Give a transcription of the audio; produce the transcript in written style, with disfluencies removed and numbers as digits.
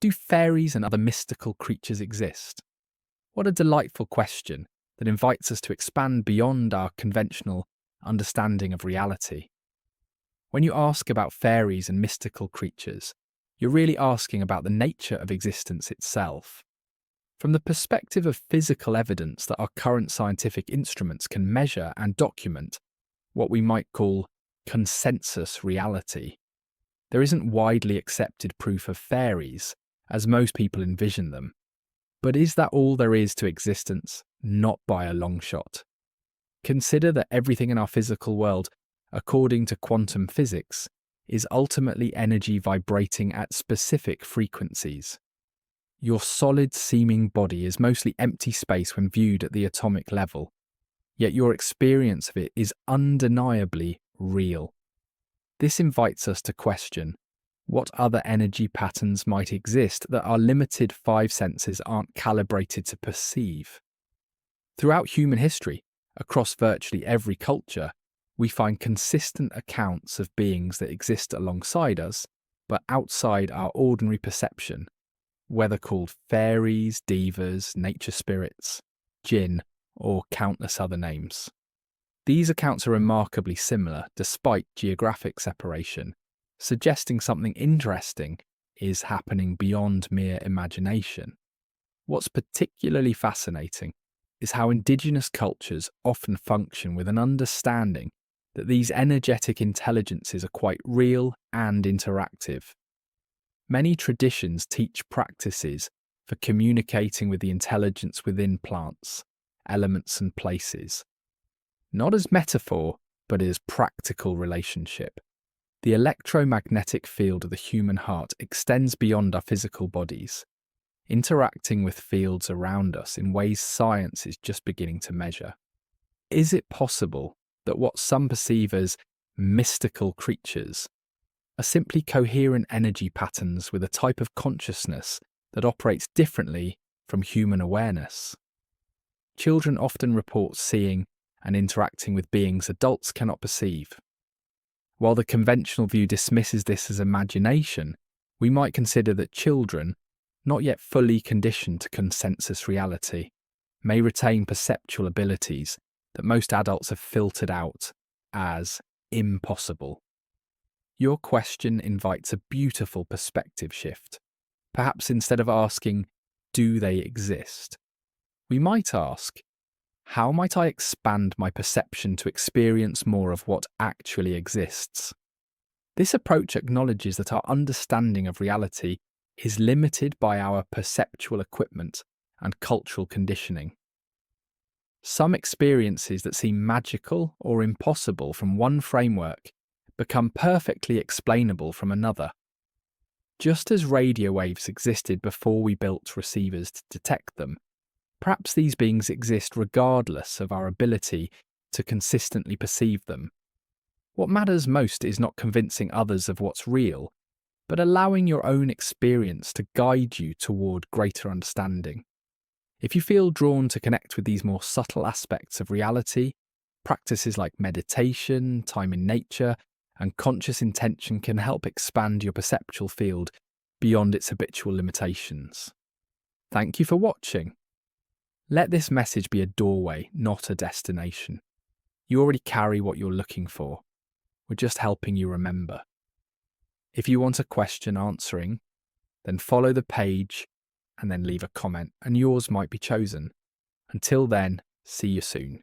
Do fairies and other mystical creatures exist? What a delightful question that invites us to expand beyond our conventional understanding of reality. When you ask about fairies and mystical creatures, you're really asking about the nature of existence itself. From the perspective of physical evidence that our current scientific instruments can measure and document, what we might call consensus reality, there isn't widely accepted proof of fairies, as most people envision them. But is that all there is to existence? Not by a long shot. Consider that everything in our physical world, according to quantum physics, is ultimately energy vibrating at specific frequencies. Your solid-seeming body is mostly empty space when viewed at the atomic level, yet your experience of it is undeniably real. This invites us to question what other energy patterns might exist that our limited five senses aren't calibrated to perceive. Throughout human history, across virtually every culture, we find consistent accounts of beings that exist alongside us, but outside our ordinary perception, whether called fairies, devas, nature spirits, jinn, or countless other names. These accounts are remarkably similar despite geographic separation, suggesting something interesting is happening beyond mere imagination. What's particularly fascinating is how indigenous cultures often function with an understanding that these energetic intelligences are quite real and interactive. Many traditions teach practices for communicating with the intelligence within plants, elements and places. Not as metaphor, but as practical relationship. The electromagnetic field of the human heart extends beyond our physical bodies, interacting with fields around us in ways science is just beginning to measure. Is it possible that what some perceive as mystical creatures are simply coherent energy patterns with a type of consciousness that operates differently from human awareness? Children often report seeing and interacting with beings adults cannot perceive. While the conventional view dismisses this as imagination, we might consider that children, not yet fully conditioned to consensus reality, may retain perceptual abilities that most adults have filtered out as impossible. Your question invites a beautiful perspective shift. Perhaps instead of asking, do they exist? We might ask, how might I expand my perception to experience more of what actually exists? This approach acknowledges that our understanding of reality is limited by our perceptual equipment and cultural conditioning. Some experiences that seem magical or impossible from one framework become perfectly explainable from another. Just as radio waves existed before we built receivers to detect them, perhaps these beings exist regardless of our ability to consistently perceive them. What matters most is not convincing others of what's real, but allowing your own experience to guide you toward greater understanding. If you feel drawn to connect with these more subtle aspects of reality, practices like meditation, time in nature, and conscious intention can help expand your perceptual field beyond its habitual limitations. Thank you for watching. Let this message be a doorway, not a destination. You already carry what you're looking for. We're just helping you remember. If you want a question answering, then follow the page and then leave a comment, and yours might be chosen. Until then, see you soon.